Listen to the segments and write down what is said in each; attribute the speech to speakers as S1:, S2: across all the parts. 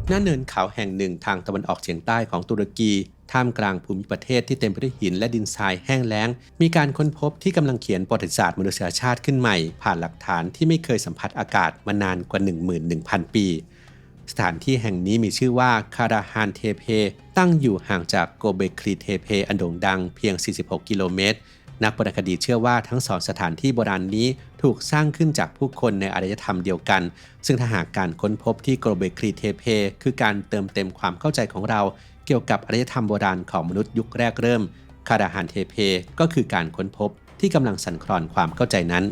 S1: หน้าเนินเขาแห่งหนึ่งทางตะวันออกเฉียงใต้ของตุรกีท่ามกลางภูมิประเทศที่เต็มไปด้วยหินและดินทรายแห้งแล้งมีการค้นพบที่กำลังเขียนประวัติศาสตร์มนุษยชาติขึ้นใหม่ผ่านหลักฐานที่ไม่เคยสัมผัสอากาศมานานกว่า 11,000 ปีสถานที่แห่งนี้มีชื่อว่าคาราฮานเทเพตั้งอยู่ห่างจากโกเบคลีเทเพอันโด่งดังเพียง 46 กิโลเมตรนักโบราณคดีเชื่อว่าทั้งสองสถานที่โบราณนี้ถูกสร้างขึ้นจากผู้คนในอารยธรรมเดียวกันซึ่งถ้าหากการค้นพบที่โกเบคลีเทเพคือการเติมเต็มความเข้าใจของเราเกี่ยวกับอารยธรรมโบราณของมนุษย์ยุคแรกเริ่มคาราฮานเทเพก็คือการค้นพบที่กำลังสั่นคลอนความเข้าใจนั้น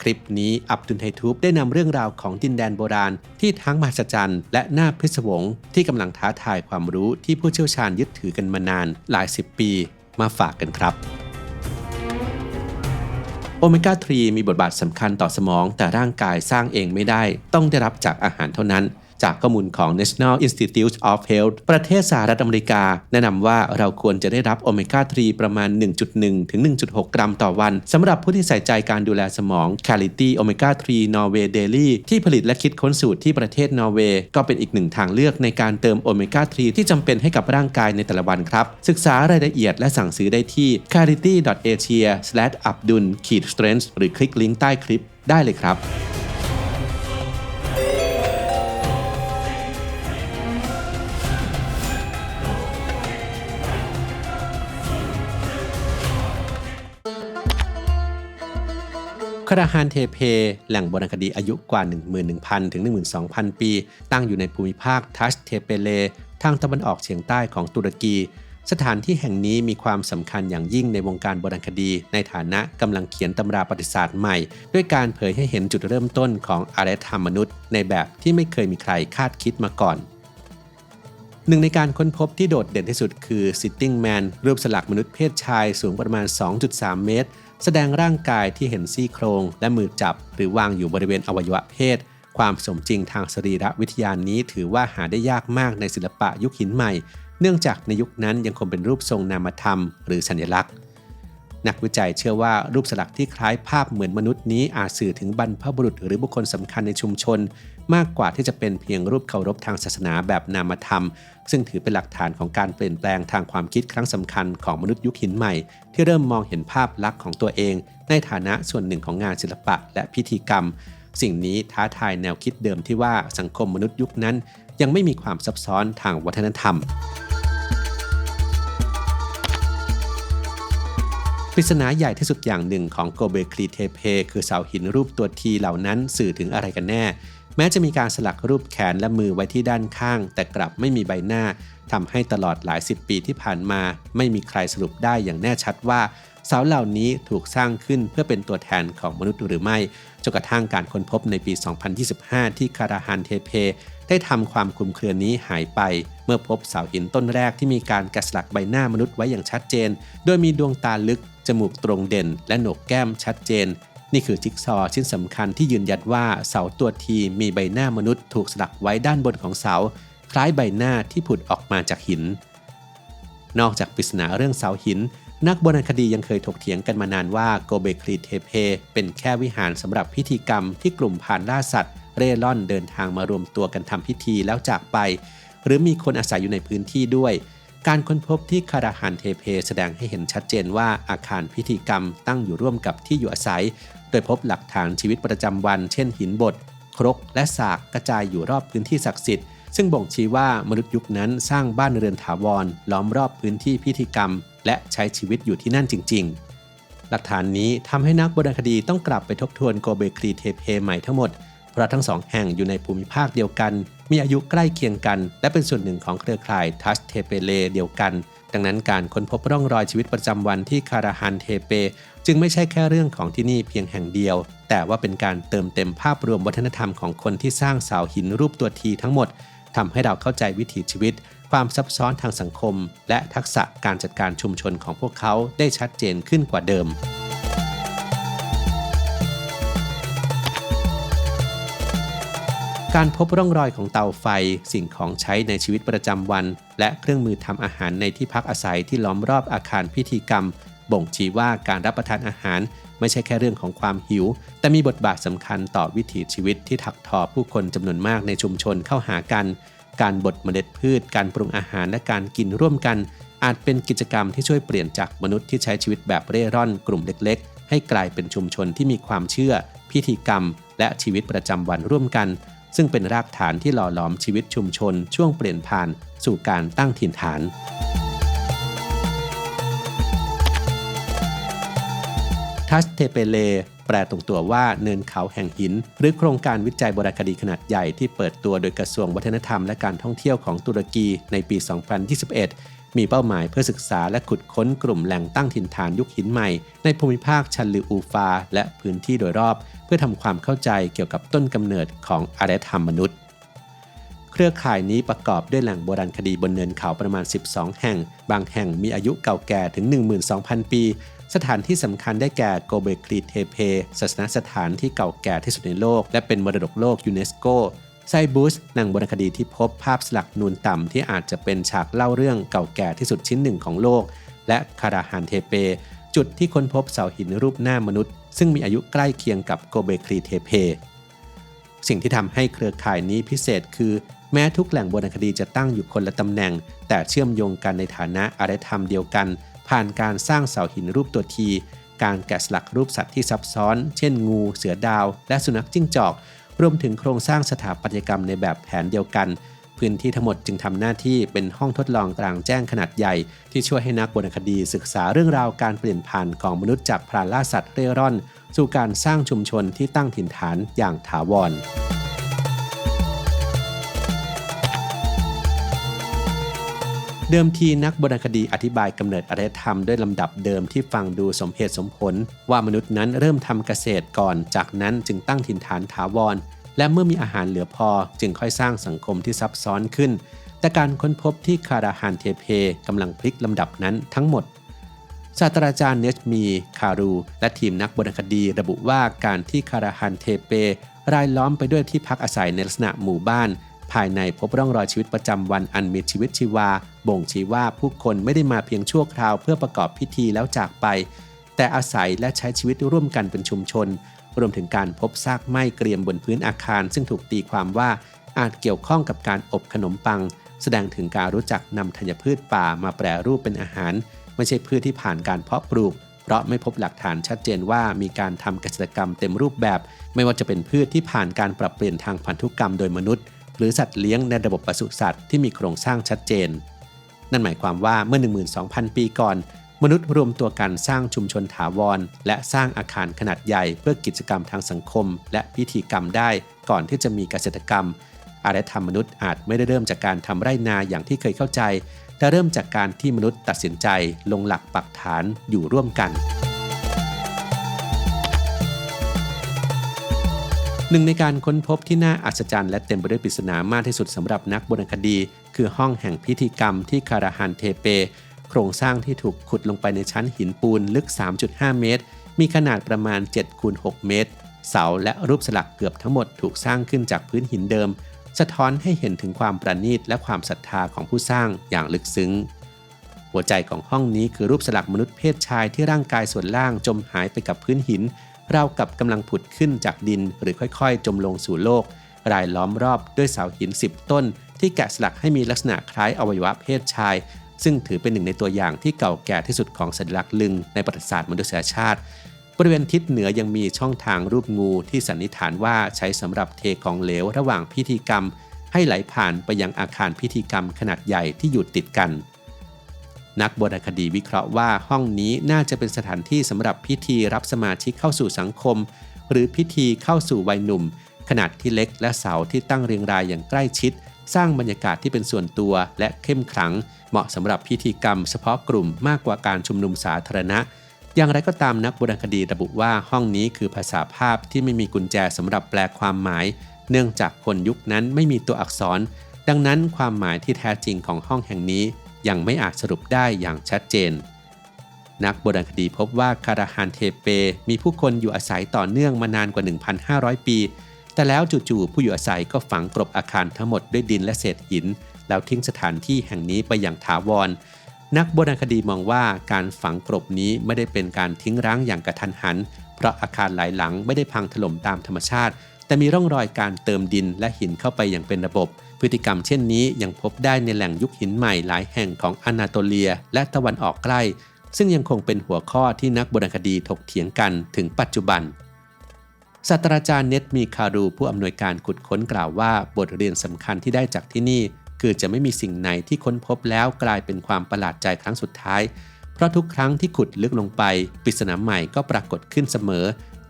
S1: คลิปนี้อับดุลไฮทูบได้นำเรื่องราวของดินแดนโบราณที่ทั้งมหัศจรรย์และน่าพิศวงที่กำลังท้าทายความรู้ที่ผู้เชี่ยวชาญยึดถือกันมานานหลายสิบปีมาฝากกันครับโอเมก้า 3 มีบทบาทสำคัญต่อสมองแต่ร่างกายสร้างเองไม่ได้ต้องได้รับจากอาหารเท่านั้นจากข้อมูลของ National Institute of Health ประเทศสหรัฐอเมริกาแนะนำว่าเราควรจะได้รับโอเมก้า 3 ประมาณ 1.1 ถึง 1.6 กรัมต่อวันสำหรับผู้ที่ใส่ใจการดูแลสมอง Quality Omega 3 Norway Daily ที่ผลิตและคิดค้นสูตรที่ประเทศนอร์เวย์ก็เป็นอีกหนึ่งทางเลือกในการเติมโอเมก้า 3 ที่จำเป็นให้กับร่างกายในแต่ละวันครับศึกษารายละเอียดและสั่งซื้อได้ที่ quality.asia/abdul-strength หรือคลิกลิงก์ใต้คลิปได้เลยครับคาราฮานเทเพแหล่งโบราณคดีอายุกว่า 11,000 ถึง 12,000 ปีตั้งอยู่ในภูมิภาคทัชเทเปเลทางตะวันออกเฉียงใต้ของตุรกีสถานที่แห่งนี้มีความสำคัญอย่างยิ่งในวงการโบราณคดีในฐานะกำลังเขียนตำราประวัติศาสตร์ใหม่ด้วยการเผยให้เห็นจุดเริ่มต้นของอารยธรรมมนุษย์ในแบบที่ไม่เคยมีใครคาดคิดมาก่อนหนึ่งในการค้นพบที่โดดเด่นที่สุดคือ Sitting Man รูปสลักมนุษย์เพศชายสูงประมาณ 2.3 เมตรแสดงร่างกายที่เห็นซี่โครงและมือจับหรือวางอยู่บริเวณอวัยวะเพศความสมจริงทางสรีรวิทยานี้ถือว่าหาได้ยากมากในศิลปะยุคหินใหม่เนื่องจากในยุคนั้นยังคงเป็นรูปทรงนามธรรมหรือสัญลักษณ์นักวิจัยเชื่อว่ารูปสลักที่คล้ายภาพเหมือนมนุษย์นี้อาจสื่อถึงบรรพบุรุษหรือบุคคลสำคัญในชุมชนมากกว่าที่จะเป็นเพียงรูปเคารพทางศาสนาแบบนามธรรมซึ่งถือเป็นหลักฐานของการเปลี่ยนแปลงทางความคิดครั้งสำคัญของมนุษย์ยุคหินใหม่ที่เริ่มมองเห็นภาพลักษณ์ของตัวเองในฐานะส่วนหนึ่งของงานศิลปะและพิธีกรรมสิ่งนี้ท้าทายแนวคิดเดิมที่ว่าสังคมมนุษย์ยุคนั้นยังไม่มีความซับซ้อนทางวัฒนธรรมปริศนาใหญ่ที่สุดอย่างหนึ่งของโกเบคลีเทเพคือเสาหินรูปตัวทีเหล่านั้นสื่อถึงอะไรกันแน่แม้จะมีการสลักรูปแขนและมือไว้ที่ด้านข้างแต่กลับไม่มีใบหน้าทำให้ตลอดหลายสิบปีที่ผ่านมาไม่มีใครสรุปได้อย่างแน่ชัดว่าเสาเหล่านี้ถูกสร้างขึ้นเพื่อเป็นตัวแทนของมนุษย์หรือไม่จนกระทั่งการค้นพบในปี 2025 ที่คาราฮานเทเพได้ทำความคลุมเครือนี้หายไปเมื่อพบเสาหินต้นแรกที่มีการแกะสลักใบหน้ามนุษย์ไว้อย่างชัดเจนโดยมีดวงตาลึกจมูกตรงเด่นและโหนกแก้มชัดเจนนี่คือจิ๊กซอว์ชิ้นสำคัญที่ยืนยันว่าเสาตัวทีมีใบหน้ามนุษย์ถูกสลักไว้ด้านบนของเสาคล้ายใบหน้าที่ผุดออกมาจากหินนอกจากปริศนาเรื่องเสาหินนักโบราณคดียังเคยถกเถียงกันมานานว่าโกเบคลีเทเพเป็นแค่วิหารสำหรับพิธีกรรมที่กลุ่มพรานล่าสัตว์เร่ร่อนเดินทางมารวมตัวกันทำพิธีแล้วจากไปหรือมีคนอาศัยอยู่ในพื้นที่ด้วยการค้นพบที่คาราฮานเทเพแสดงให้เห็นชัดเจนว่าอาคารพิธีกรรมตั้งอยู่ร่วมกับที่อยู่อาศัยโดยพบหลักฐานชีวิตประจำวันเช่นหินบดครกและสากกระจายอยู่รอบพื้นที่ศักดิ์สิทธิ์ซึ่งบ่งชี้ว่ามนุษย์ยุคนั้นสร้างบ้านเรือนถาวรล้อมรอบพื้นที่พิธีกรรมและใช้ชีวิตอยู่ที่นั่นจริงๆหลักฐานนี้ทำให้นักโบราณคดีต้องกลับไปทบทวนโกเบคลีเทเพใหม่ทั้งหมดเพราะทั้งสองแห่งอยู่ในภูมิภาคเดียวกันมีอายุใกล้เคียงกันและเป็นส่วนหนึ่งของเครือข่ายทัชเทเปเลเดียวกันดังนั้นการค้นพบร่องรอยชีวิตประจำวันที่คาราฮันเทเปจึงไม่ใช่แค่เรื่องของที่นี่เพียงแห่งเดียวแต่ว่าเป็นการเติมเต็มภาพรวมวัฒนธรรมของคนที่สร้างเสาหินรูปตัวทีทั้งหมดทำให้เราเข้าใจวิถีชีวิตความซับซ้อนทางสังคมและทักษะการจัดการชุมชนของพวกเขาได้ชัดเจนขึ้นกว่าเดิมการพบร่องรอยของเตาไฟสิ่งของใช้ในชีวิตประจำวันและเครื่องมือทำอาหารในที่พักอาศัยที่ล้อมรอบอาคารพิธีกรรมบ่งชี้ว่าการรับประทานอาหารไม่ใช่แค่เรื่องของความหิวแต่มีบทบาทสำคัญต่อวิถีชีวิตที่ถักทอผู้คนจำนวนมากในชุมชนเข้าหากัน การบดเมล็ดพืชการปรุงอาหารและการกินร่วมกันอาจเป็นกิจกรรมที่ช่วยเปลี่ยนจากมนุษย์ที่ใช้ชีวิตแบบเร่ร่อนกลุ่มเล็กๆให้กลายเป็นชุมชนที่มีความเชื่อพิธีกรรมและชีวิตประจำวันร่วมกันซึ่งเป็นรากฐานที่หล่อหลอมชีวิตชุมชนช่วงเปลี่ยนผ่านสู่การตั้งถิ่นฐานทัชเทเปเลแปลตรงตัวว่าเนินเขาแห่งหินหรือโครงการวิจัยโบราณคดีขนาดใหญ่ที่เปิดตัวโดยกระทรวงวัฒนธรรมและการท่องเที่ยวของตุรกีในปี 2021 มีเป้าหมายเพื่อศึกษาและขุดค้นกลุ่มแหล่งตั้งถิ่นฐานยุคหินใหม่ในภูมิภาคชันลืออูฟาและพื้นที่โดยรอบเพื่อทำความเข้าใจเกี่ยวกับต้นกำเนิดของอารยธรรมมนุษย์เครือข่ายนี้ประกอบด้วยแหล่งโบราณคดีบนเนินเขาประมาณ12แห่งบางแห่งมีอายุเก่าแก่ถึง 12,000 ปีสถานที่สำคัญได้แก่โกเบคลีเทเพศาสนสถานที่เก่าแก่ที่สุดในโลกและเป็นมรดกโลกยูเนสโกไซบูสแหล่งโบราณคดีที่พบภาพสลักนูนต่ำที่อาจจะเป็นฉากเล่าเรื่องเก่าแก่ที่สุดชิ้นหนึ่งของโลกและคาราฮานเทเปจุดที่ค้นพบเสาหินรูปหน้ามนุษย์ซึ่งมีอายุใกล้เคียงกับโกเบคลีเทเพสิ่งที่ทำให้เครือข่ายนี้พิเศษคือแม้ทุกแหล่งโบราณคดีจะตั้งอยู่คนละตำแหน่งแต่เชื่อมโยงกันในฐานะอารยธรรมเดียวกันผ่านการสร้างเสาหินรูปตัวทีการแกะสลักรูปสัตว์ที่ซับซ้อนเช่นงูเสือดาวและสุนัขจิ้งจอกรวมถึงโครงสร้างสถาปัตยกรรมในแบบแผนเดียวกันพื้นที่ทั้งหมดจึงทำหน้าที่เป็นห้องทดลองกลางแจ้งขนาดใหญ่ที่ช่วยให้นักโบราณคดีศึกษาเรื่องราวการเปลี่ยนผ่านของมนุษย์จากพรานล่าสัตว์เร่ร่อนสู่การสร้างชุมชนที่ตั้งถิ่นฐานอย่างถาวรเดิมทีนักโบราณคดีอธิบายกำเนิดอารยธรรมด้วยลำดับเดิมที่ฟังดูสมเหตุสมผลว่ามนุษย์นั้นเริ่มทำเกษตรก่อนจากนั้นจึงตั้งถิ่นฐานถาวรและเมื่อมีอาหารเหลือพอจึงค่อยสร้างสังคมที่ซับซ้อนขึ้นแต่การค้นพบที่คาราฮานเทเพกำลังพลิกลำดับนั้นทั้งหมดศาสตราจารย์เนชมีคารูและทีมนักโบราณคดีระบุว่าการที่คาราฮานเทเปรายล้อมไปด้วยที่พักอาศัยในลักษณะหมู่บ้านภายในพบร่องรอยชีวิตประจำวันอันมีชีวิตชีวาบ่งชี้ว่าผู้คนไม่ได้มาเพียงชั่วคราวเพื่อประกอบพิธีแล้วจากไปแต่อาศัยและใช้ชีวิตร่วมกันเป็นชุมชนรวมถึงการพบซากไหม้เกรียมบนพื้นอาคารซึ่งถูกตีความว่าอาจเกี่ยวข้องกับการอบขนมปังแสดงถึงการรู้จักนำธัญพืชป่ามาแปรรูปเป็นอาหารไม่ใช่พืชที่ผ่านการเพาะปลูกเพราะไม่พบหลักฐานชัดเจนว่ามีการทำเกษตรกรรมเต็มรูปแบบไม่ว่าจะเป็นพืชที่ผ่านการปรับเปลี่ยนทางพันธุกรรมโดยมนุษย์หรือสัตว์เลี้ยงในระบบปศุสัตว์ที่มีโครงสร้างชัดเจนนั่นหมายความว่าเมื่อ 12,000 ปีก่อนมนุษย์รวมตัวกันสร้างชุมชนถาวรและสร้างอาคารขนาดใหญ่เพื่อกิจกรรมทางสังคมและพิธีกรรมได้ก่อนที่จะมีเกษตรกรรมอารยธรรมมนุษย์อาจไม่ได้เริ่มจากการทำไร่นาอย่างที่เคยเข้าใจแต่เริ่มจากการที่มนุษย์ตัดสินใจลงหลักปักฐานอยู่ร่วมกันหนึ่งในการค้นพบที่น่าอัศจรรย์และเต็มไปด้วยปริศนามากที่สุดสำหรับนักโบราณคดีคือห้องแห่งพิธีกรรมที่คาราฮานเทเปโครงสร้างที่ถูกขุดลงไปในชั้นหินปูนลึก 3.5 เมตรมีขนาดประมาณ 7x6 เมตรเสาและรูปสลักเกือบทั้งหมดถูกสร้างขึ้นจากพื้นหินเดิมสะท้อนให้เห็นถึงความประณีตและความศรัทธาของผู้สร้างอย่างลึกซึ้งหัวใจของห้องนี้คือรูปสลักมนุษย์เพศชายที่ร่างกายส่วนล่างจมหายไปกับพื้นหินราวกับกำลังผุดขึ้นจากดินหรือค่อยๆจมลงสู่โลกรายล้อมรอบด้วยเสาหิน10ต้นที่แกะสลักให้มีลักษณะคล้ายอวัยวะเพศชายซึ่งถือเป็นหนึ่งในตัวอย่างที่เก่าแก่ที่สุดของสัญลักษณ์ลึงในประวัติศาสตร์มนุษยชาติบริเวณทิศเหนือยังมีช่องทางรูปงูที่สันนิษฐานว่าใช้สำหรับเทของเหลวระหว่างพิธีกรรมให้ไหลผ่านไปยังอาคารพิธีกรรมขนาดใหญ่ที่อยู่ติดกันนักโบราณคดีวิเคราะห์ว่าห้องนี้น่าจะเป็นสถานที่สำหรับพิธีรับสมาชิกเข้าสู่สังคมหรือพิธีเข้าสู่วัยหนุ่มขนาดที่เล็กและเสาที่ตั้งเรียงรายอย่างใกล้ชิดสร้างบรรยากาศที่เป็นส่วนตัวและเข้มขลังเหมาะสำหรับพิธีกรรมเฉพาะกลุ่มมากกว่าการชุมนุมสาธารณะอย่างไรก็ตามนักโบราณคดีระบุว่าห้องนี้คือภาษาภาพที่ไม่มีกุญแจสำหรับแปลความหมายเนื่องจากคนยุคนั้นไม่มีตัวอักษรดังนั้นความหมายที่แท้จริงของห้องแห่งนี้ยังไม่อาจสรุปได้อย่างชัดเจนนักโบราณคดีพบว่าคาราฮานเทเปมีผู้คนอยู่อาศัยต่อเนื่องมานานกว่า 1,500 ปีแต่แล้วจู่ๆผู้อยู่อาศัยก็ฝังกลบอาคารทั้งหมดด้วยดินและเศษหินแล้วทิ้งสถานที่แห่งนี้ไปอย่างถาวรนักโบราณคดีมองว่าการฝังกลบนี้ไม่ได้เป็นการทิ้งร้างอย่างกระทันหันเพราะอาคารหลายหลังไม่ได้พังถล่มตามธรรมชาติ แต่มีร่องรอยการเติมดินและหินเข้าไปอย่างเป็นระบบพฤติกรรมเช่นนี้ยังพบได้ในแหล่งยุคหินใหม่หลายแห่งของอนาโตเลียและตะวันออกใกล้ซึ่งยังคงเป็นหัวข้อที่นักโบราณคดีถกเถียงกันถึงปัจจุบันศาสตราจารย์เน็ตมีคารูผู้อำนวยการขุดค้นกล่าวว่าบทเรียนสำคัญที่ได้จากที่นี่คือจะไม่มีสิ่งไหนที่ค้นพบแล้วกลายเป็นความประหลาดใจครั้งสุดท้ายเพราะทุกครั้งที่ขุดลึกลงไปปริศนาใหม่ก็ปรากฏขึ้นเสมอ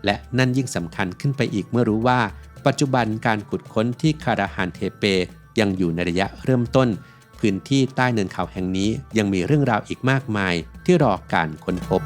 S1: และนั่นยิ่งสำคัญขึ้นไปอีกเมื่อรู้ว่าปัจจุบันการขุดค้นที่คาราฮานเทเปยังอยู่ในระยะเริ่มต้นพื้นที่ใต้เนินเขาแห่งนี้ยังมีเรื่องราวอีกมากมายที่รอการค้นพบ